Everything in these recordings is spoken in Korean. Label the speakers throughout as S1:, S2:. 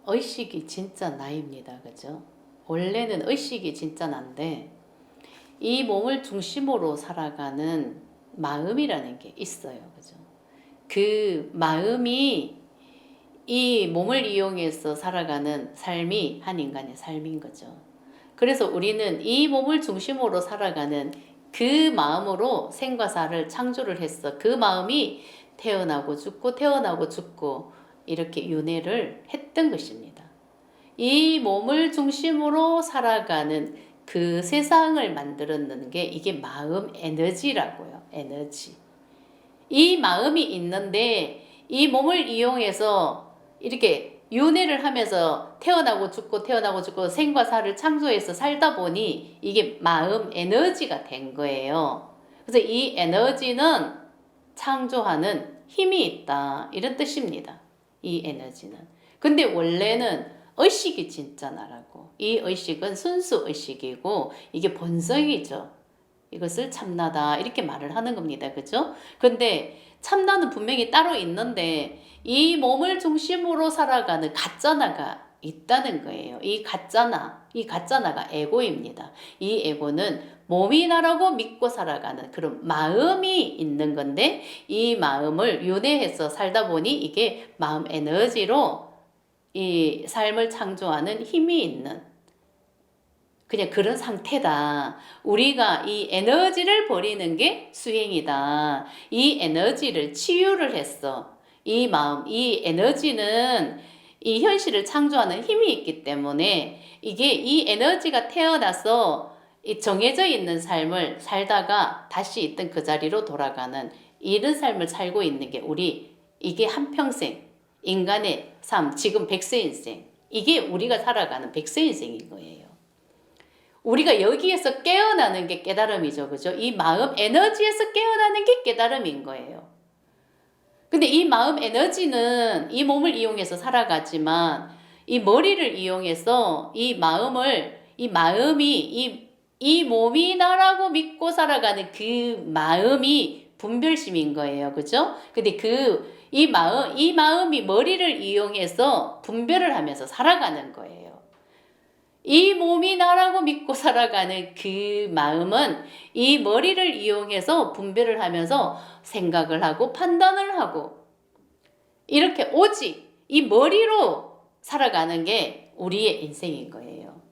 S1: 의식이 진짜 나입니다. 그죠? 원래는 의식이 진짜 난데 이 몸을 중심으로 살아가는 마음이라는 게 있어요. 그죠? 그 마음이 이 몸을 이용해서 살아가는 삶이 한 인간의 삶인 거죠. 그래서 우리는 이 몸을 중심으로 살아가는 그 마음으로 생과 사를 창조를 했어. 그 마음이 태어나고 죽고 태어나고 죽고 이렇게 윤회를 했던 것입니다. 이 몸을 중심으로 살아가는 그 세상을 만들었는 게 이게 마음 에너지라고요. 에너지. 이 마음이 있는데 이 몸을 이용해서 이렇게 윤회를 하면서 태어나고 죽고 태어나고 죽고 생과 사를 창조해서 살다 보니 이게 마음 에너지가 된 거예요. 그래서 이 에너지는 창조하는 힘이 있다 이런 뜻입니다. 이 에너지는. 근데 원래는 의식이 진짜 나라고. 이 의식은 순수 의식이고 이게 본성이죠. 이것을 참나다 이렇게 말을 하는 겁니다. 그죠? 근데 참나는 분명히 따로 있는데 이 몸을 중심으로 살아가는 가짜나가 있다는 거예요. 이 가짜나가 에고입니다. 이 에고는 몸이 나라고 믿고 살아가는 그런 마음이 있는 건데 이 마음을 윤회해서 살다 보니 이게 마음 에너지로 이 삶을 창조하는 힘이 있는 그냥 그런 상태다. 우리가 이 에너지를 버리는 게 수행이다. 이 에너지를 치유를 했어. 이 마음, 이 에너지는 이 현실을 창조하는 힘이 있기 때문에 이게 이 에너지가 태어나서 이 정해져 있는 삶을 살다가 다시 있던 그 자리로 돌아가는 이런 삶을 살고 있는 게 우리 이게 한평생 인간의 삶, 지금 백세 인생 이게 우리가 살아가는 백세 인생인 거예요. 우리가 여기에서 깨어나는 게 깨달음이죠. 그죠? 이 마음 에너지에서 깨어나는 게 깨달음인 거예요. 근데 이 마음 에너지는 이 몸을 이용해서 살아가지만 이 머리를 이용해서 이 마음이 이 몸이 나라고 믿고 살아가는 그 마음이 분별심인 거예요. 그죠? 근데 이 마음이 머리를 이용해서 분별을 하면서 살아가는 거예요. 이 몸이 나라고 믿고 살아가는 그 마음은 이 머리를 이용해서 분별을 하면서 생각을 하고 판단을 하고 이렇게 오직 이 머리로 살아가는 게 우리의 인생인 거예요.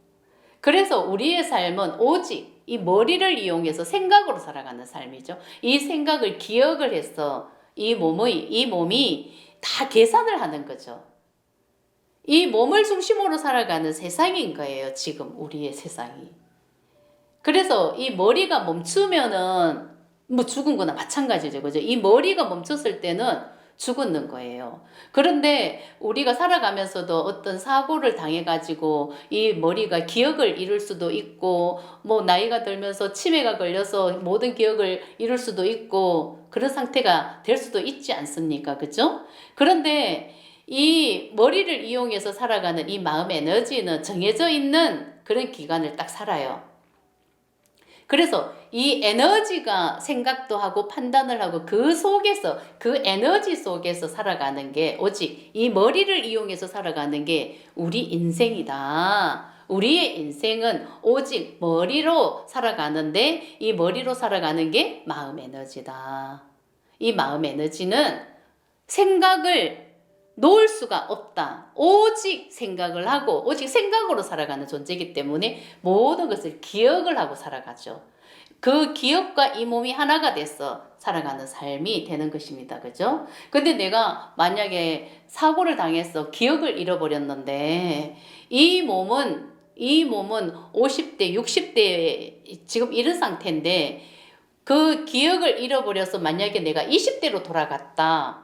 S1: 그래서 우리의 삶은 오직 이 머리를 이용해서 생각으로 살아가는 삶이죠. 이 생각을 기억을 해서 이 몸이 다 계산을 하는 거죠. 이 몸을 중심으로 살아가는 세상인 거예요. 지금 우리의 세상이. 그래서 이 머리가 멈추면은 뭐 죽은 거나 마찬가지죠. 그죠? 이 머리가 멈췄을 때는 죽었는 거예요. 그런데 우리가 살아가면서도 어떤 사고를 당해가지고 이 머리가 기억을 잃을 수도 있고 뭐 나이가 들면서 치매가 걸려서 모든 기억을 잃을 수도 있고 그런 상태가 될 수도 있지 않습니까? 그죠? 그런데 이 머리를 이용해서 살아가는 이 마음 에너지는 정해져 있는 그런 기간을 딱 살아요. 그래서 이 에너지가 생각도 하고 판단을 하고 그 에너지 속에서 살아가는 게 오직 이 머리를 이용해서 살아가는 게 우리 인생이다. 우리의 인생은 오직 머리로 살아가는데 이 머리로 살아가는 게 마음 에너지다. 이 마음 에너지는 생각을 놓을 수가 없다. 오직 생각을 하고 오직 생각으로 살아가는 존재이기 때문에 모든 것을 기억을 하고 살아가죠. 그 기억과 이 몸이 하나가 돼서 살아가는 삶이 되는 것입니다. 그죠? 근데 내가 만약에 사고를 당해서 기억을 잃어버렸는데 이 몸은 50대, 60대 지금 이런 상태인데 그 기억을 잃어버려서 만약에 내가 20대로 돌아갔다.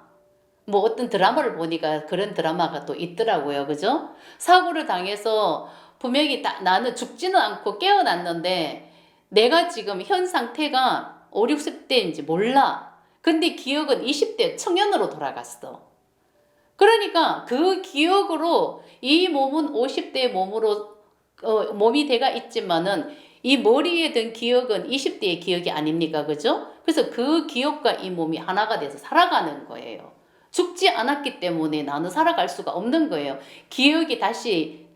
S1: 뭐 어떤 드라마를 보니까 그런 드라마가 또 있더라고요. 그죠? 사고를 당해서 분명히 나는 죽지는 않고 깨어났는데 내가 지금 현 상태가 5, 60대인지 몰라. 근데 기억은 20대 청년으로 돌아갔어. 그러니까 그 기억으로 이 몸은 50대의 몸이 돼가 있지만은 이 머리에 든 기억은 20대의 기억이 아닙니까? 그죠? 그래서 그 기억과 이 몸이 하나가 돼서 살아가는 거예요. 죽지 않았기 때문에 나는 살아갈 수가 없는 거예요. 기억이 다시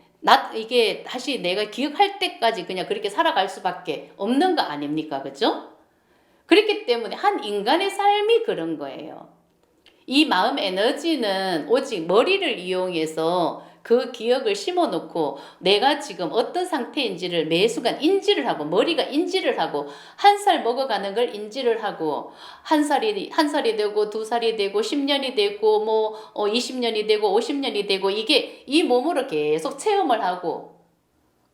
S1: 이게 다시 내가 기억할 때까지 그냥 그렇게 살아갈 수밖에 없는 거 아닙니까? 그죠? 그렇기 때문에 한 인간의 삶이 그런 거예요. 이 마음 에너지는 오직 머리를 이용해서 그 기억을 심어놓고 내가 지금 어떤 상태인지를 매 순간 인지를 하고 머리가 인지를 하고 한 살 먹어가는 걸 인지를 하고 한 살이 되고 두 살이 되고 10년이 되고 뭐 20년이 되고 50년이 되고 이게 이 몸으로 계속 체험을 하고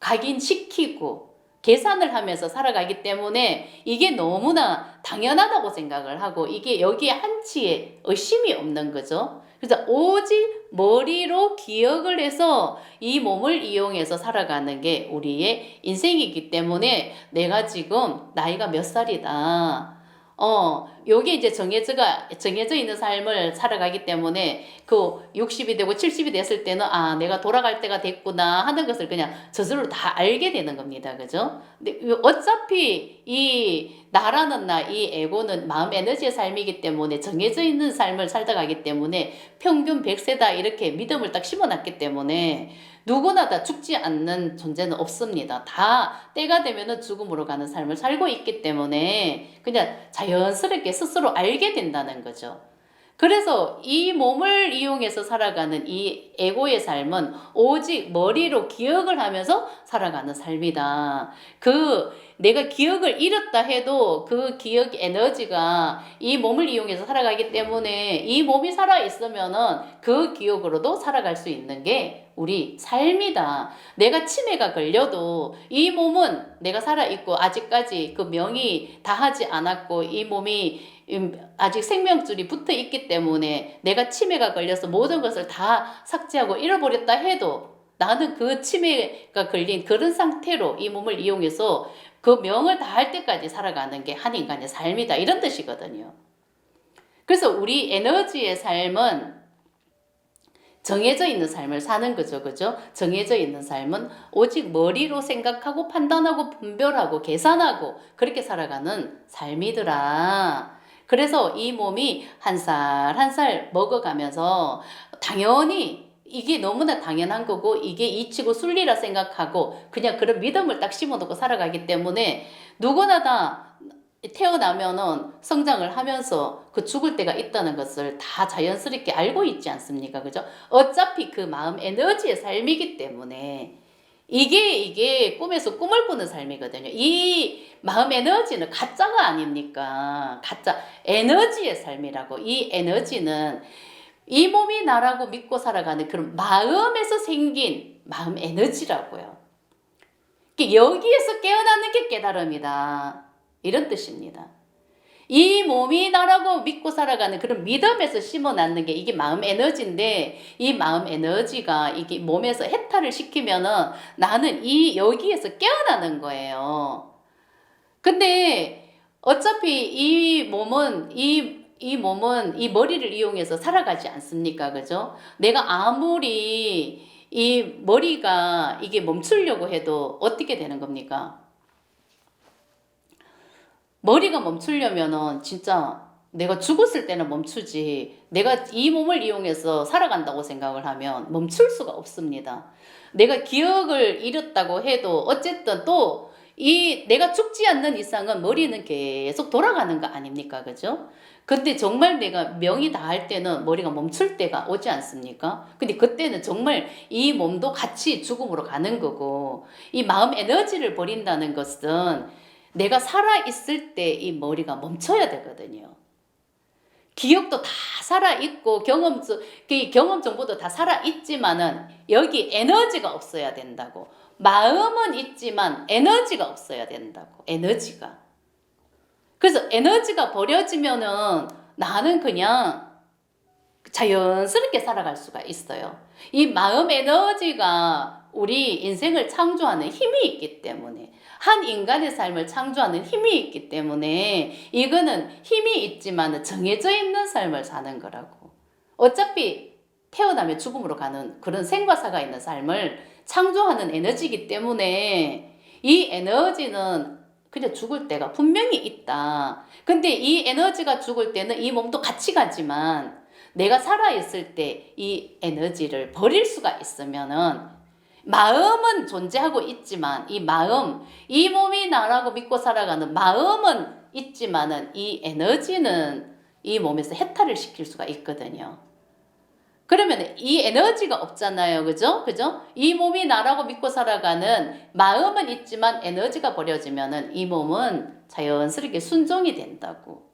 S1: 각인시키고 계산을 하면서 살아가기 때문에 이게 너무나 당연하다고 생각을 하고 이게 여기에 한치의 의심이 없는 거죠. 그래서 오직 머리로 기억을 해서 이 몸을 이용해서 살아가는 게 우리의 인생이기 때문에 내가 지금 나이가 몇 살이다. 요게 이제 정해져 있는 삶을 살아가기 때문에 그 60이 되고 70이 됐을 때는 아, 내가 돌아갈 때가 됐구나 하는 것을 그냥 저절로 다 알게 되는 겁니다. 그죠? 근데 어차피 이 나라는 이 에고는 마음 에너지의 삶이기 때문에 정해져 있는 삶을 살다 가기 때문에 평균 100세다 이렇게 믿음을 딱 심어놨기 때문에 누구나 다 죽지 않는 존재는 없습니다. 다 때가 되면은 죽음으로 가는 삶을 살고 있기 때문에 그냥 자연스럽게 스스로 알게 된다는 거죠. 그래서 이 몸을 이용해서 살아가는 이 에고의 삶은 오직 머리로 기억을 하면서 살아가는 삶이다. 내가 기억을 잃었다 해도 그 기억 에너지가 이 몸을 이용해서 살아가기 때문에 이 몸이 살아있으면은 그 기억으로도 살아갈 수 있는 게 우리 삶이다. 내가 치매가 걸려도 이 몸은 내가 살아있고 아직까지 그 명이 다하지 않았고 이 몸이 아직 생명줄이 붙어 있기 때문에 내가 치매가 걸려서 모든 것을 다 삭제하고 잃어버렸다 해도 나는 그 치매가 걸린 그런 상태로 이 몸을 이용해서 그 명을 다할 때까지 살아가는 게 한 인간의 삶이다. 이런 뜻이거든요. 그래서 우리 에너지의 삶은 정해져 있는 삶을 사는 거죠. 그죠? 정해져 있는 삶은 오직 머리로 생각하고 판단하고 분별하고 계산하고 그렇게 살아가는 삶이더라. 그래서 이 몸이 한 살 한 살 먹어가면서 당연히 이게 너무나 당연한 거고 이게 이치고 순리라 생각하고 그냥 그런 믿음을 딱 심어놓고 살아가기 때문에 누구나 다 태어나면은 성장을 하면서 그 죽을 때가 있다는 것을 다 자연스럽게 알고 있지 않습니까? 그죠? 어차피 그 마음 에너지의 삶이기 때문에 이게 꿈에서 꿈을 꾸는 삶이거든요. 이 마음 에너지는 가짜가 아닙니까? 가짜 에너지의 삶이라고. 이 에너지는 이 몸이 나라고 믿고 살아가는 그런 마음에서 생긴 마음 에너지라고요. 여기에서 깨어나는 게 깨달음이다. 이런 뜻입니다. 이 몸이 나라고 믿고 살아가는 그런 믿음에서 심어놨는 게 이게 마음 에너지인데 이 마음 에너지가 이게 몸에서 해탈을 시키면은 나는 여기에서 깨어나는 거예요. 근데 어차피 이 몸은 이 머리를 이용해서 살아가지 않습니까? 그죠? 내가 아무리 이 머리가 이게 멈추려고 해도 어떻게 되는 겁니까? 머리가 멈추려면은 진짜 내가 죽었을 때는 멈추지 내가 이 몸을 이용해서 살아간다고 생각을 하면 멈출 수가 없습니다. 내가 기억을 잃었다고 해도 어쨌든 또 내가 죽지 않는 이상은 머리는 계속 돌아가는 거 아닙니까? 그죠? 근데 정말 내가 명이 다할 때는 머리가 멈출 때가 오지 않습니까? 근데 그때는 정말 이 몸도 같이 죽음으로 가는 거고 이 마음 에너지를 버린다는 것은 내가 살아있을 때 이 머리가 멈춰야 되거든요. 기억도 다 살아있고 경험 정보도 다 살아있지만은 여기 에너지가 없어야 된다고. 마음은 있지만 에너지가 없어야 된다고. 에너지가. 그래서 에너지가 버려지면은 나는 그냥 자연스럽게 살아갈 수가 있어요. 이 마음 에너지가 우리 인생을 창조하는 힘이 있기 때문에 한 인간의 삶을 창조하는 힘이 있기 때문에 이거는 힘이 있지만 정해져 있는 삶을 사는 거라고. 어차피 태어나면 죽음으로 가는 그런 생과사가 있는 삶을 창조하는 에너지이기 때문에 이 에너지는 그냥 죽을 때가 분명히 있다. 근데 이 에너지가 죽을 때는 이 몸도 같이 가지만 내가 살아있을 때 이 에너지를 버릴 수가 있으면은 마음은 존재하고 있지만 이 마음, 이 몸이 나라고 믿고 살아가는 마음은 있지만은 이 에너지는 이 몸에서 해탈을 시킬 수가 있거든요. 그러면 이 에너지가 없잖아요. 그죠? 그죠? 이 몸이 나라고 믿고 살아가는 마음은 있지만 에너지가 버려지면은 이 몸은 자연스럽게 순종이 된다고.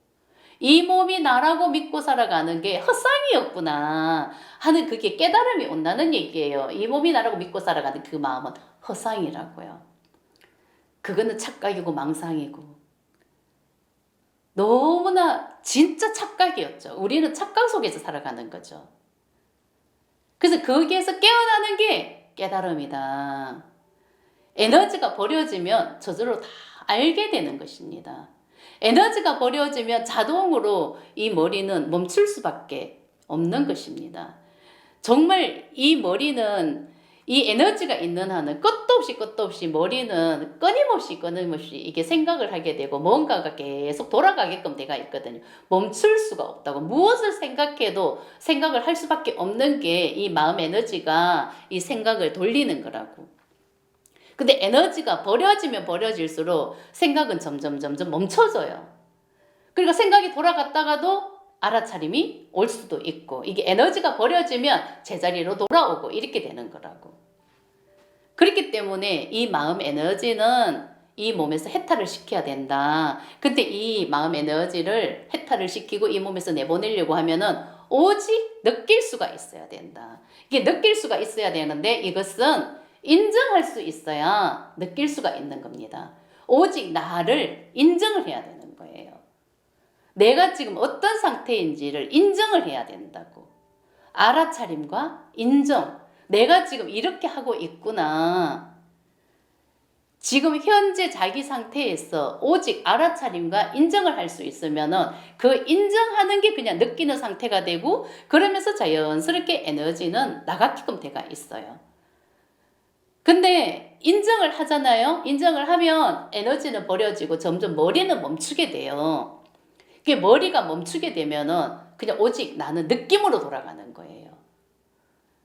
S1: 이 몸이 나라고 믿고 살아가는 게 허상이었구나 하는 그게 깨달음이 온다는 얘기예요. 이 몸이 나라고 믿고 살아가는 그 마음은 허상이라고요. 그거는 착각이고 망상이고 너무나 진짜 착각이었죠. 우리는 착각 속에서 살아가는 거죠. 그래서 거기에서 깨어나는 게 깨달음이다. 에너지가 버려지면 저절로 다 알게 되는 것입니다. 에너지가 버려지면 자동으로 이 머리는 멈출 수밖에 없는 것입니다. 정말 이 머리는 이 에너지가 있는 한은 끝도 없이 머리는 끊임없이 이게 생각을 하게 되고 뭔가가 계속 돌아가게끔 돼가 있거든요. 멈출 수가 없다고. 무엇을 생각해도 생각을 할 수밖에 없는 게 이 마음 에너지가 이 생각을 돌리는 거라고. 근데 에너지가 버려지면 버려질수록 생각은 점점 멈춰져요. 그러니까 생각이 돌아갔다가도 알아차림이 올 수도 있고 이게 에너지가 버려지면 제자리로 돌아오고 이렇게 되는 거라고. 그렇기 때문에 이 마음 에너지는 이 몸에서 해탈을 시켜야 된다. 근데 이 마음 에너지를 해탈을 시키고 이 몸에서 내보내려고 하면은 오직 느낄 수가 있어야 된다. 이게 느낄 수가 있어야 되는데 이것은 인정할 수 있어야 느낄 수가 있는 겁니다. 오직 나를 인정을 해야 되는 거예요. 내가 지금 어떤 상태인지를 인정을 해야 된다고. 알아차림과 인정. 내가 지금 이렇게 하고 있구나. 지금 현재 자기 상태에서 오직 알아차림과 인정을 할 수 있으면은 그 인정하는 게 그냥 느끼는 상태가 되고 그러면서 자연스럽게 에너지는 나가게끔 돼가 있어요. 근데 인정을 하잖아요. 인정을 하면 에너지는 버려지고 점점 머리는 멈추게 돼요. 그게 머리가 멈추게 되면은 그냥 오직 나는 느낌으로 돌아가는 거예요.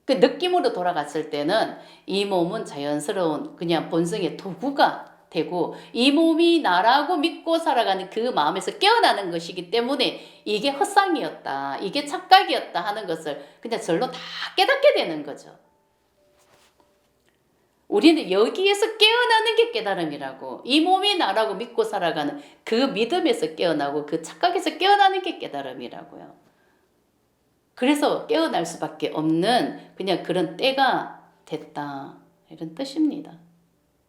S1: 그 느낌으로 돌아갔을 때는 이 몸은 자연스러운 그냥 본성의 도구가 되고 이 몸이 나라고 믿고 살아가는 그 마음에서 깨어나는 것이기 때문에 이게 헛상이었다, 이게 착각이었다 하는 것을 그냥 절로 다 깨닫게 되는 거죠. 우리는 여기에서 깨어나는 게 깨달음이라고. 이 몸이 나라고 믿고 살아가는 그 믿음에서 깨어나고 그 착각에서 깨어나는 게 깨달음이라고요. 그래서 깨어날 수밖에 없는 그냥 그런 때가 됐다. 이런 뜻입니다.